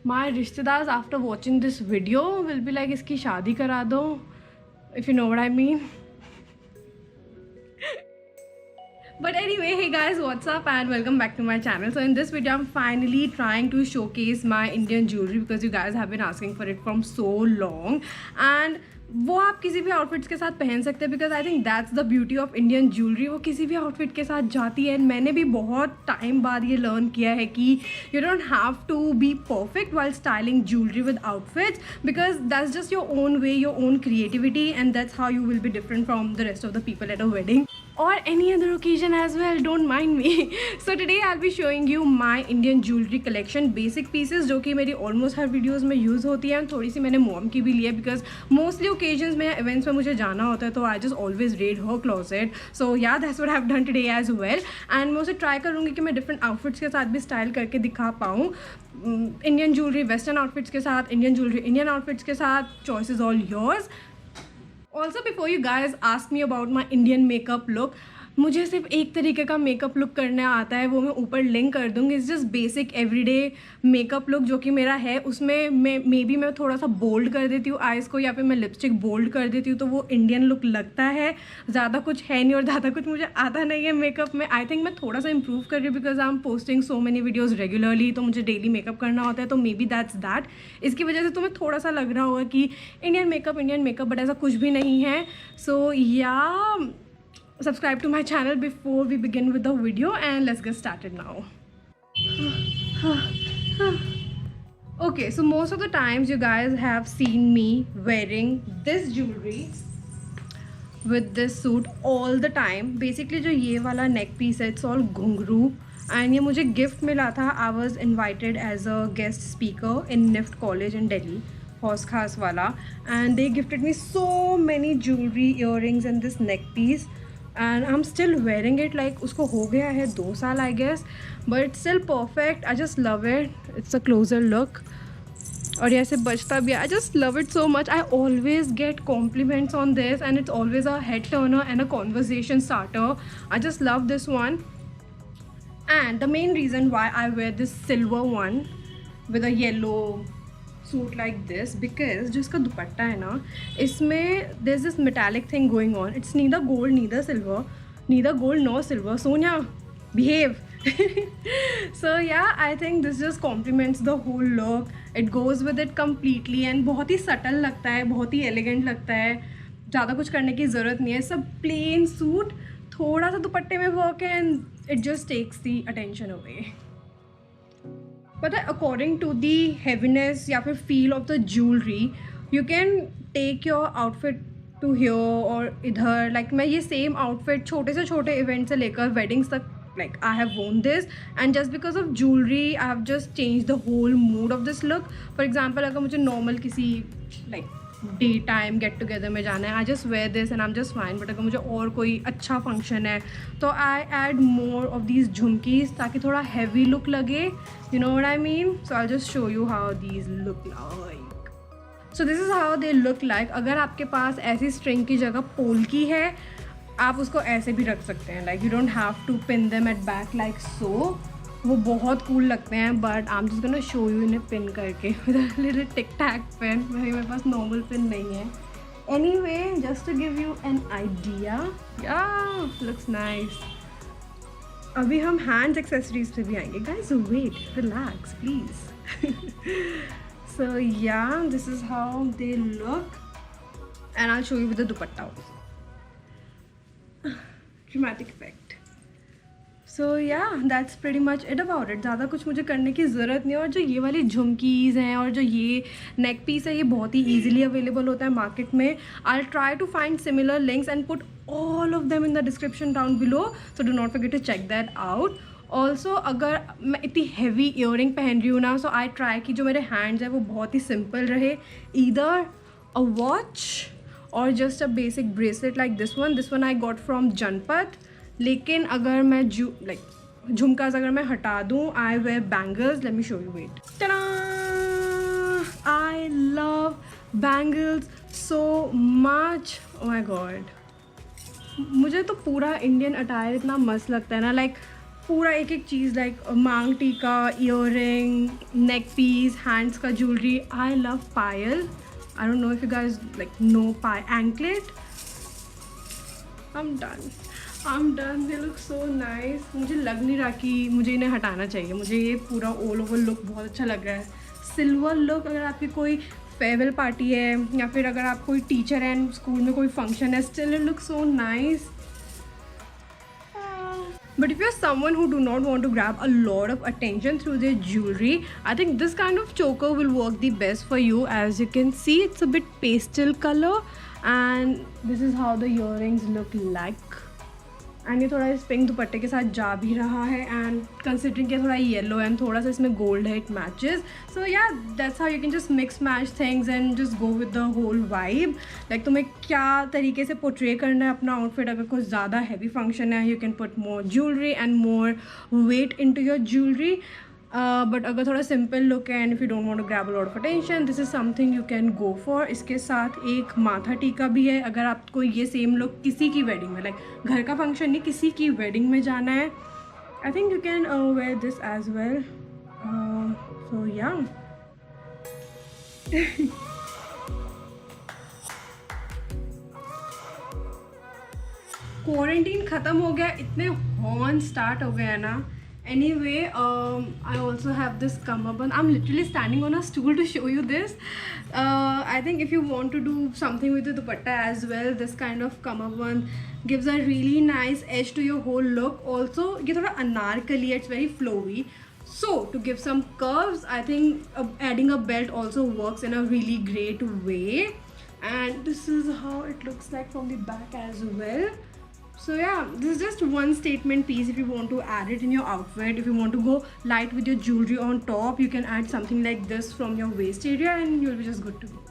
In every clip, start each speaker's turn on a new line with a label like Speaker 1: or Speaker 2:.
Speaker 1: My rishtedars after watching this video will be like इसकी शादी करा दो, if you know what I mean. But anyway, hey guys, what's up and welcome back to my channel. So in this video I'm finally trying to showcase my Indian jewelry because you guys have been asking for it from so long, and वो आप किसी भी outfits के साथ पहन सकते हैं because I think that's the beauty of Indian jewellery. वो किसी भी आउटफिट के साथ जाती है. मैंने भी बहुत टाइम बाद ये लर्न किया है कि you don't have to be perfect while styling jewellery with outfits because that's just your own way, your own creativity, and that's how you will be different from the rest of the people at a wedding or any other occasion as well, don't mind me. So today I'll be showing you my Indian jewelry collection, basic pieces जो कि मेरी almost हर videos में use होती है, थोड़ी सी मैंने mom की भी ली है because mostly occasions में events में मुझे जाना होता है तो I just always raid her closet. So yeah, that's what I've done today as well, and मैं उसे try करूँगी कि मैं different outfits के साथ भी style करके दिखा पाऊँ. Indian jewelry western outfits के साथ, Indian jewelry Indian outfits के साथ, choice is all yours. Also before you guys ask me about my Indian makeup look, मुझे सिर्फ एक तरीके का मेकअप लुक करना आता है, वो मैं ऊपर लिंक कर दूँगी. It's just basic everyday makeup look जो कि मेरा है. उसमें मे बी मैं थोड़ा सा बोल्ड कर देती हूँ आइज़ को, या फिर मैं लिपस्टिक बोल्ड कर देती हूँ तो वो इंडियन लुक लगता है. ज़्यादा कुछ है नहीं और ज़्यादा कुछ मुझे आता नहीं है मेकअप में. आई थिंक मैं थोड़ा सा इंप्रूव कर रही हूँ because I am posting so many videos regularly, तो मुझे डेली मेकअप करना होता है, तो मे बी दैट्स दैट. इसकी वजह से तुम्हें थोड़ा सा लग रहा होगा कि इंडियन मेकअप, बट ऐसा कुछ भी नहीं है. सो या subscribe to my channel before we begin with the video, and let's get started now. Okay, so most of the times you guys have seen me wearing this jewelry with this suit all the time. Basically जो ये वाला neck piece है, it's all घुंघरू, and ये मुझे gift मिला था. I was invited as a guest speaker in NIFT college in Delhi, हौस खास वाला, and they gifted me so many jewelry, earrings and this neck piece. And I'm still wearing it, like उसको हो गया है 2 साल I guess, but it's still perfect. I just love it. It's a closer look और ये ऐसे बजता भी. I just love it so much. I always get compliments on this and it's always a head turner and a conversation starter. I just love this one, and the main reason why I wear this silver one with a yellow suit like this because जो इसका दुपट्टा है ना, इसमें there is this metallic thing going on. It's neither gold neither silver, neither gold no silver. Sonia behave. So yeah I think this just compliments the whole look. It goes with it completely and बहुत ही subtle लगता है, बहुत ही elegant लगता है. ज़्यादा कुछ करने की ज़रूरत नहीं है. सब प्लेन सूट, थोड़ा सा दुपट्टे में वर्क है and it just takes the attention away. पता है, अकॉर्डिंग टू दी हैवीनेस या फिर feel of the jewellery you can take your outfit to here और इधर. लाइक मैं ये सेम आउटफिट छोटे से छोटे इवेंट से लेकर वेडिंग्स तक, like I have worn this, and just because of jewelry I have just changed the whole mood of this look. For example, अगर मुझे normal किसी like day time get together में जाना है, I just wear this and I am just fine. But अगर मुझे और कोई अच्छा फंक्शन है तो I add more of these jhumkis ताकि थोड़ा हैवी लुक लगे. You know what I mean. So I just show you how these look like. So this is how they look like. अगर आपके पास ऐसी स्ट्रिंग की जगह पोल की है, आप उसको ऐसे भी रख सकते हैं. Like you don't have to pin them at back like so. वो बहुत कूल लगते हैं, but I am just gonna show you इन्हें पिन करके with a little tic tac pin. मेरे पास नॉर्मल पिन नहीं है. Anyway, just to give you an idea. Yeah looks nice. अभी हम हैंड्स एक्सेसरीज पे भी आएंगे. Guys wait, relax please. So yeah this is how they look and I show you with the dupatta also. Dramatic effect. So yeah that's pretty much it about it. ज़्यादा कुछ मुझे करने की ज़रूरत नहीं है. और जो ये वाली झुमकीज़ हैं और जो ये नेक पीस है, ये बहुत ही ईजिली अवेलेबल होता है मार्केट में. I try to find similar links and put all of them in the description down below, so do not forget to check that out. Also अगर मैं इतनी हैवी ईयरिंग पहन रही हूँ ना, सो आई ट्राई कि जो मेरे हैंड्स हैं वो बहुत ही सिंपल रहे. ईदर अ वॉच और just a basic bracelet like this one I got from Janpath. लेकिन अगर मैं झुमकाज अगर मैं हटा दूँ, I wear bangles. Let me show you. Wait. टा, I love bangles so much. Oh my god, मुझे तो पूरा इंडियन अटायर इतना मस्त लगता है ना. लाइक पूरा एक एक चीज़ like maang tikka, earring, neck piece, hands का jewellery. I love payal. I don't know if you guys like no anklet. I'm done. They look so nice. मुझे लग नहीं रहा कि मुझे इन्हें हटाना चाहिए. मुझे ये पूरा ऑल ओवर लुक बहुत अच्छा लग रहा है. सिल्वर लुक, अगर आपकी कोई फेयरवेल पार्टी है या फिर अगर आप कोई टीचर हैं, स्कूल में कोई फंक्शन है, still it look so nice. But if you're someone who do not want to grab a lot of attention through their jewelry, I think this kind of choker will work the best for you. As you can see, it's a bit pastel color and this is how the earrings look like. And ये थोड़ा इस pink दुपट्टे के साथ जा भी रहा है. एंड कंसिडरिंग कि थोड़ा येलो एंड थोड़ा सा इसमें गोल्ड है, it matches. So yeah that's how you can just mix match things and just go with the whole vibe. Like तुम्हें क्या तरीके से पोर्ट्रे करना है अपना आउटफिट. अगर कुछ ज़्यादा हैवी फंक्शन है, you can put more jewellery and more weight into your jewellery. But अगर थोड़ा सिंपल लुक है and if you don't want to grab a lot of attention, this is something you can go for. इसके साथ एक माथा टीका भी है. अगर आपको ये सेम लुक किसी की वेडिंग में, लाइक घर का फंक्शन नहीं, किसी की वेडिंग में जाना है, I think you can wear this as well. So yeah quarantine ख़त्म हो गया, इतने हॉर्न स्टार्ट हो गए हैं ना. Anyway, I also have this kamarband. I'm literally standing on a stool to show you this. I think if you want to do something with the dupatta as well, this kind of kamarband gives a really nice edge to your whole look. Also, ये थोड़ा अनारकली है, it's very flowy. So to give some curves, I think adding a belt also works in a really great way. And this is how it looks like from the back as well. So yeah, this is just one statement piece. If you want to add it in your outfit, if you want to go light with your jewelry on top, you can add something like this from your waist area and you'll be just good to go.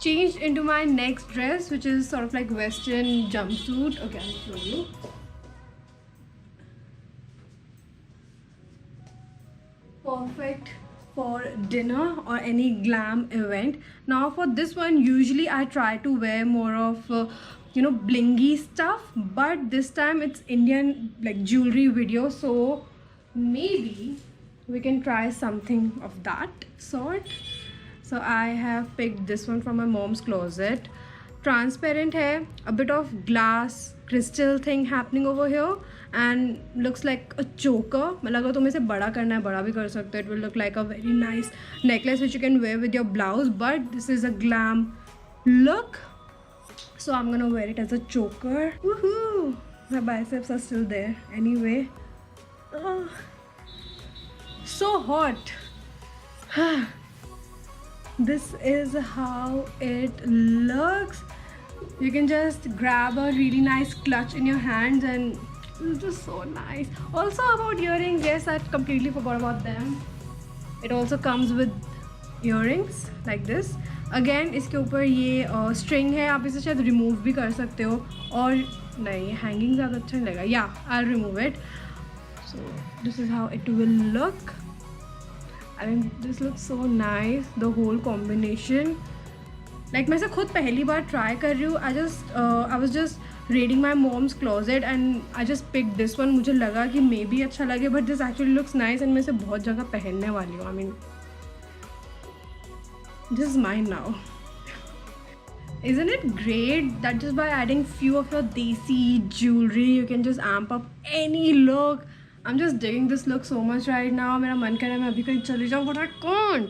Speaker 1: Changed into my next dress, which is sort of like western jumpsuit. Okay, I'll show you. Perfect for dinner or any glam event. Now for this one, usually I try to wear more of blingy stuff, but this time it's Indian like jewelry video, so maybe we can try something of that sort. So I have picked this one from my mom's closet. Transparent hai, a bit of glass crystal thing happening over here and looks like a choker. मतलब अगर तुम्हें इसे बड़ा करना है, बड़ा भी कर सकते हो. It will look like a very nice necklace which you can wear with your blouse, but this is a glam look. So I'm gonna wear it as a choker. Woohoo! My biceps are still there. Anyway, so hot. This is how it looks. You can just grab a really nice clutch in your hands and it's just so nice. Also about earrings, yes, I completely forgot about them. It also comes with earrings like this. Again इसके ऊपर ये string है, आप इसे शायद remove भी कर सकते हो. और नहीं, हैंगिंग ज़्यादा अच्छा नहीं लगेगा. या I remove it. So this is how it will look. I mean this look so nice, the whole combination. Like मैं इसे खुद पहली बार ट्राई कर रही हूँ. I was just reading my mom's closet and I just pick this one. मुझे लगा कि मे बी अच्छा लगे, but this actually looks nice and मैं इसे बहुत जगह पहनने वाली हूँ. आई मीन this is mine now. Isn't it great that just by adding few of your desi jewelry you can just amp up any look? I'm just digging this look so much right now. मेरा मन कर रहा है मैं अभी कहीं चली जाऊँ, but I can't.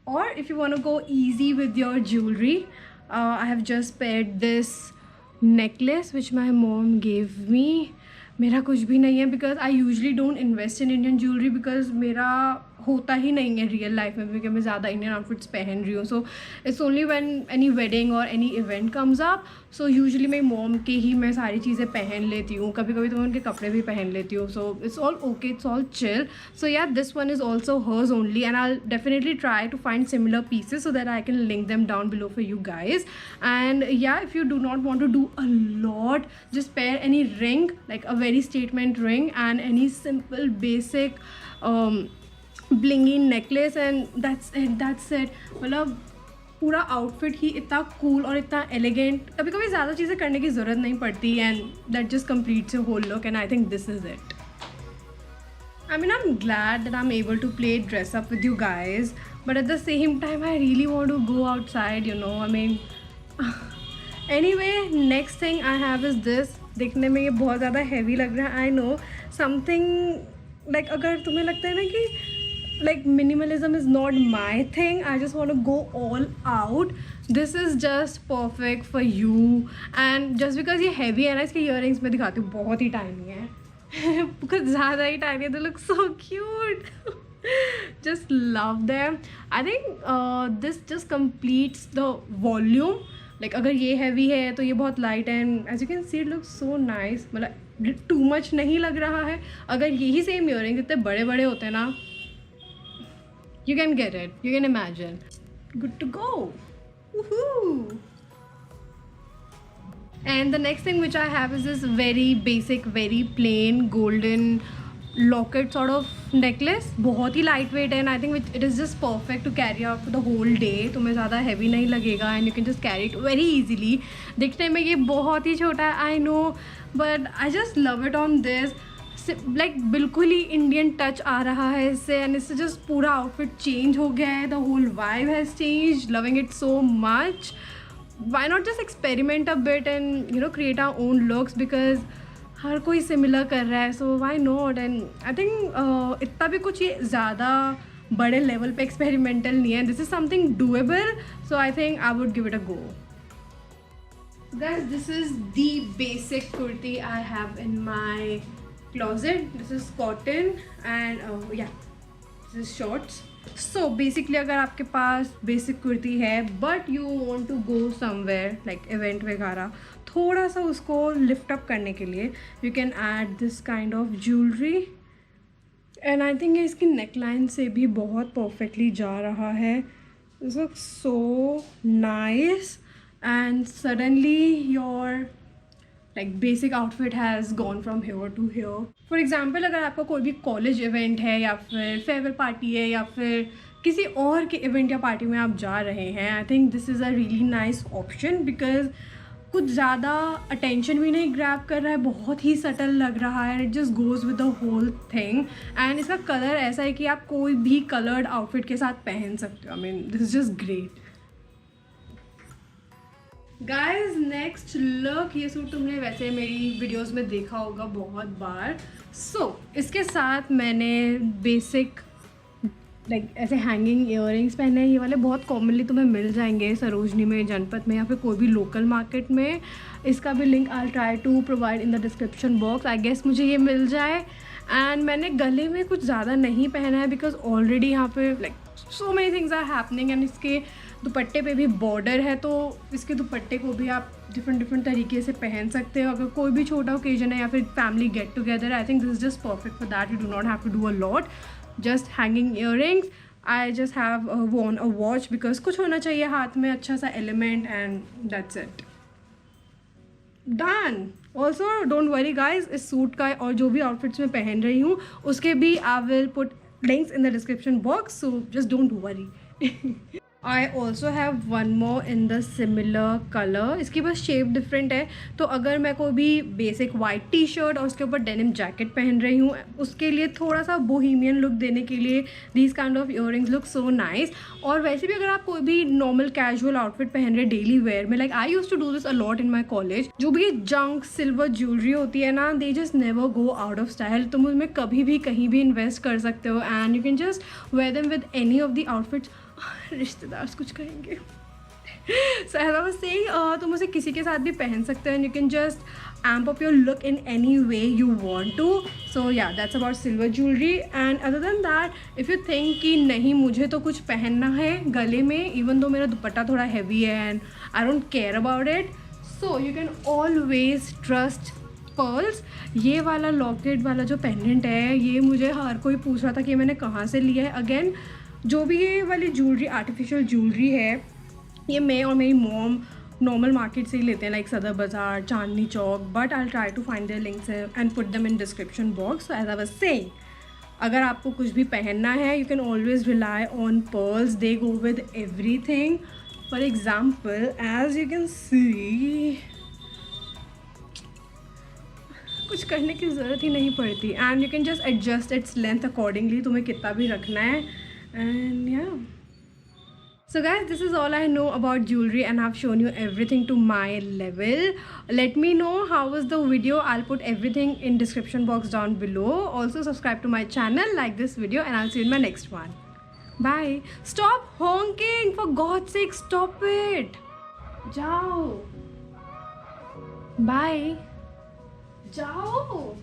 Speaker 1: Or if you want to go easy with your jewelry, I have just paired this necklace which my mom gave me. मेरा कुछ भी नहीं है because I usually don't invest in Indian jewelry because मेरा होता ही नहीं है real life में, क्योंकि मैं ज़्यादा इंडियन आउटफिट्स पहन रही हूँ. So it's only when any wedding और any event comes up. So usually मेरी मॉम के ही मैं सारी चीज़ें पहन लेती हूँ. कभी कभी तो मैं उनके कपड़े भी पहन लेती हूँ. So it's all okay, it's all chill. So yeah this one is also hers only and I definitely try to find similar pieces so that I can link them down below for you guys. And yeah if you do not want to do a lot, just pair any ring like a very statement ring and any simple basic blingy necklace and that's it. मतलब पूरा outfit ही इतना cool और इतना elegant, कभी कभी ज़्यादा चीज़ें करने की ज़रूरत नहीं पड़ती and that just completes your whole look and I think this is it. I mean, I'm glad that I'm able to play dress up with you guys, but at the same time, I really want to go outside, you know. I mean, anyway, next thing I have is this. देखने में ये बहुत ज़्यादा heavy लग रहा है, I know. Something like अगर तुम्हें लगता है ना कि like minimalism is not my thing, I just want to go all out. This is just perfect for you. And just because ये heavy है ना, इसके earrings मैं दिखाती हूँ, बहुत ही tiny है. Because ज़्यादा ही tiny, they look so cute. Just love them. I think this just completes the volume. Like अगर ये heavy है तो ये बहुत light है, and as you can see it looks so nice. मतलब too much नहीं लग रहा है. अगर यही same earrings इतने बड़े बड़े होते हैं ना, you can get it, you can imagine. Good to go. Woohoo! And the next thing which I have is this very basic, very plain golden locket sort of necklace. बहुत ही lightweight है, and I think it is just perfect to carry out for the whole day. तुम्हें ज़्यादा heavy नहीं लगेगा, and you can just carry it very easily. दिखने में ये बहुत ही छोटा है, I know, but I just love it on this. Like बिल्कुल ही Indian touch आ रहा है इससे, and इससे just पूरा outfit change हो गया है. The whole vibe has changed. Loving it so much. Why not just experiment a bit and, you know, create our own looks, because हर कोई सिमिलर कर रहा है, so why not? And I think इतना भी कुछ ये ज़्यादा बड़े लेवल पे एक्सपेरिमेंटल नहीं है. This is something doable, so I think I would give it a go. Guys, this is the basic kurti I have in my closet. This is cotton and yeah, this is shorts. So basically अगर आपके पास basic kurti है but you want to go somewhere like event वगैरह, थोड़ा सा उसको lift up करने के लिए you can add this kind of jewellery. And I think ये इसकी नेकलाइन से भी बहुत परफेक्टली जा रहा है. This looks so nice and suddenly your like basic outfit has gone from here to here. For example, अगर आपका कोई भी कॉलेज इवेंट है या फिर फेयरवेल पार्टी है या फिर किसी और के इवेंट या पार्टी में आप जा रहे हैं, आई think this is a really nice option, because कुछ ज़्यादा अटेंशन भी नहीं ग्रैब कर रहा है, बहुत ही सटल लग रहा है. It just goes with the whole thing. And इसका कलर ऐसा है कि आप कोई भी कलर्ड आउटफिट के साथ पहन सकते हो. आई mean this is just great. Guys next look, ये सूट तुमने वैसे मेरी वीडियोस में देखा होगा बहुत बार. इसके साथ मैंने बेसिक लाइक ऐसे हैंगिंग इयररिंग्स पहने हैं. ये वाले बहुत कॉमनली तुम्हें मिल जाएंगे सरोजनी में, जनपद में या फिर कोई भी लोकल मार्केट में. इसका भी link I try to provide in the description box. I guess मुझे ये मिल जाए. एंड मैंने गले में कुछ ज़्यादा नहीं पहना है बिकॉज ऑलरेडी यहाँ पे like so many things are happening. And इसके दुपट्टे पे भी बॉर्डर है, तो इसके दुपट्टे को भी आप डिफरेंट तरीके से पहन सकते हो. अगर कोई भी छोटा ओकेजन है या फिर family get together, I think this is just perfect for that. You do not have to do a lot, just hanging earrings. I just have worn a watch because कुछ होना चाहिए हाथ में, अच्छा सा element, and that's it. Done. Also don't worry guys, इस suit का और जो भी आउटफिट्स मैं पहन रही हूँ उसके भी I will put links in the description box, so just don't worry. I also have one more in the similar color. इसकी बस शेप डिफरेंट है. तो अगर मैं कोई भी बेसिक वाइट टी शर्ट और उसके ऊपर डेनिम जैकेट पहन रही हूँ, उसके लिए थोड़ा सा बोहेमियन लुक देने के लिए these kind of earrings look so nice. और वैसे भी अगर आप कोई भी नॉर्मल कैजुअल आउटफिट पहन रहे डेली वेयर में, like I used to do this a lot in my college, जो भी जंक सिल्वर ज्वेलरी होती है ना, they just never go out of style. तुम उसमें कभी भी कहीं भी इन्वेस्ट कर सकते हो and you can just wear them with any of the outfits. रिश्तेदार कुछ करेंगे. So as I was saying, तुम उसे किसी के साथ भी पहन सकते हो. And you can just amp up your look in any way you want to. So yeah that's about silver jewellery. And other than that, if you think कि नहीं मुझे तो कुछ पहनना है गले में, इवन दो मेरा दुपट्टा थोड़ा हैवी है and I don't care about it, so you can always trust pearls. ये वाला लॉकेट वाला जो पेंडेंट है, ये मुझे हर कोई पूछ रहा था कि मैंने कहाँ से लिया है. अगेन, जो भी ये वाली ज्वेलरी आर्टिफिशियल ज्वेलरी है, ये मैं और मेरी मॉम नॉर्मल मार्केट से ही लेते हैं, like Sadar Bazaar, Chandni Chowk. But I try to find their links and put them in description box. So as I was saying, अगर आपको कुछ भी पहनना है, you can always rely on pearls. They go with everything. For example, as you can see, कुछ करने की ज़रूरत ही नहीं पड़ती and you can just adjust its length accordingly, तुम्हें कितना भी रखना है एंड या. So guys, this is all I know about jewelry and I've shown you everything to my level. Let me know how was the video. I'll put everything in description box down below. Also subscribe to my channel, like this video, and I'll see you in my next one. Bye. Stop honking, for God's sake, stop it. Jao. Bye. Jao.